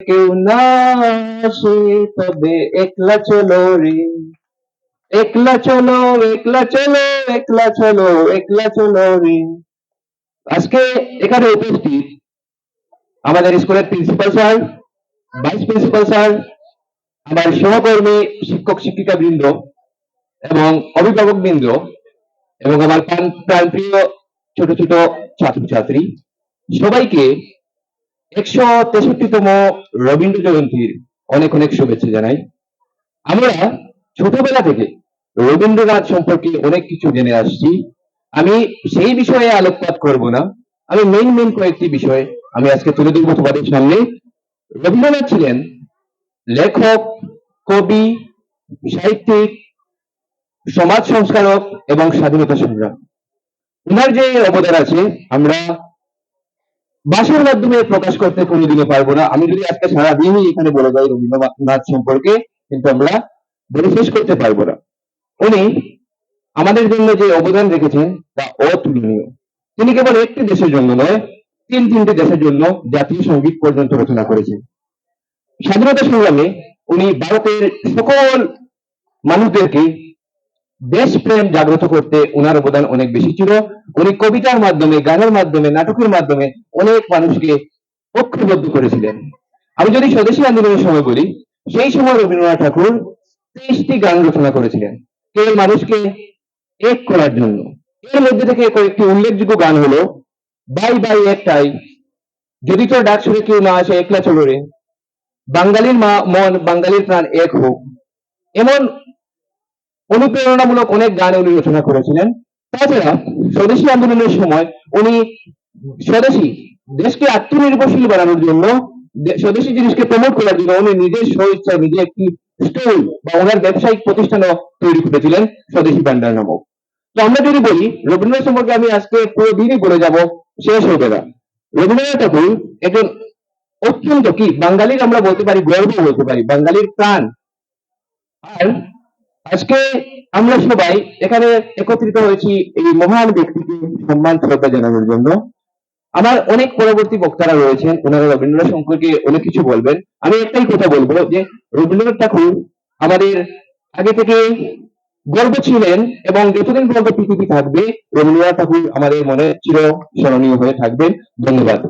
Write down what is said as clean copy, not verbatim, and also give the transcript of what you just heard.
কেউ না আসে তবে একলা চলো রে, একলা চলো, একলা চলো, একলা চলো, একলা চলো রে। আজকে এখানে উপস্থিত আমাদের স্কুলের principal sir, vice principal sir, আমার সহকর্মী শিক্ষক শিক্ষিকা বৃন্দ এবং অভিভাবক বৃন্দ এবং আমার প্রাণপ্রিয় ছোট ছোট ছাত্রছাত্রী সবাইকে 163তম রবীন্দ্র জয়ন্তীর অনেক অনেক শুভেচ্ছা জানাই। আমরা ছোটবেলা থেকে রবীন্দ্রনাথ সম্পর্কে অনেক কিছু জেনে আসছি। আমি সেই বিষয়ে আলোকপাত করব না, আমি মেইন কয়েকটি বিষয় আমি আজকে তুলে ধরবো তোমাদের সামনে। রবীন্দ্রনাথ ছিলেন লেখক, কবি, সাহিত্যিক, সমাজ সংস্কারক এবং স্বাধীনতা সংগ্রাম। ওনার যে অবদান আছে আমরা ভাষার মাধ্যমে প্রকাশ করতে কোনোদিনও পারবো না। আমি যদি আজকে সারাদিনই এখানে বলে যাই রবীন্দ্রনাথ সম্পর্কে, কিন্তু আমরা বলে শেষ করতে পারবো না। উনি আমাদের জন্য যে অবদান রেখেছেন তা অতুলনীয়। তিনি কেবল একটি দেশের জন্য নয়, তিনটি দেশের জন্য জাতীয় সঙ্গীত পর্যন্ত রচনা করেছেন। স্বাধীনতা সংগ্রামে উনি ভারতের সকল মানুষদেরকে দেশপ্রেম জাগ্রত করতে উনার অবদান অনেক বেশি ছিল। উনি কবিতার মাধ্যমে, গানের মাধ্যমে, নাটকের মাধ্যমে অনেক মানুষকে ঐক্যবদ্ধ করেছিলেন। আমি যদি স্বদেশী আন্দোলনের সময় বলি, সেই সময় রবীন্দ্রনাথ ঠাকুর 30টি গান রচনা করেছিলেন কেবল মানুষকে এক করার জন্য। এর মধ্যে থেকে কয়েকটি উল্লেখযোগ্য গান হলো বাই বাই একটাই, যদি তোর ডাক শুনে কেউ না আসে একলা চলো রে, বাঙালির মন বাঙালির প্রাণ এক হোক। এমন অনুপ্রেরণামূলক অনেক গান উনি রচনা করেছিলেন। তাছাড়া স্বদেশী আন্দোলনের সময় উনি স্বদেশী দেশকে আত্মনির্ভরশীল বানানোর জন্য, স্বদেশী জিনিসকে প্রমোট করার জন্য উনি নিজের স্বইচ্ছায় নিজে একটি স্টোর বা ওনার ব্যবসায়িক প্রতিষ্ঠানও তৈরি করেছিলেন, স্বদেশী ভান্ডার নামক। তো আমরা যদি বলি রবীন্দ্রনাথ সম্পর্কে, আমি আজকে পুরো দিনই বলে যাব, শেষ হবে না। রবীন্দ্রনাথ ঠাকুর একজন অত্যন্ত কি বাঙালির আমরা বলতে পারি গর্ব বলতে পারি, বাঙালির প্রাণ। আর আজকে আমরা সবাই এখানে একত্রিত হয়েছি এই মহান ব্যক্তিকে সম্মান শ্রদ্ধা জানানোর জন্য। আমার অনেক পরবর্তী বক্তারা রয়েছেন, ওনারা রবীন্দ্রনাথ সম্পর্কে অনেক কিছু বলবেন। আমি একটাই কথা বলবো যে রবীন্দ্রনাথ ঠাকুর আমাদের আগে থেকে গর্ব ছিলেন এবং যতদিন পর্যন্ত পৃথিবী থাকবে রবীন্দ্রনাথ ঠাকুর আমাদের মনে চির স্মরণীয় হয়ে থাকবেন। ধন্যবাদ।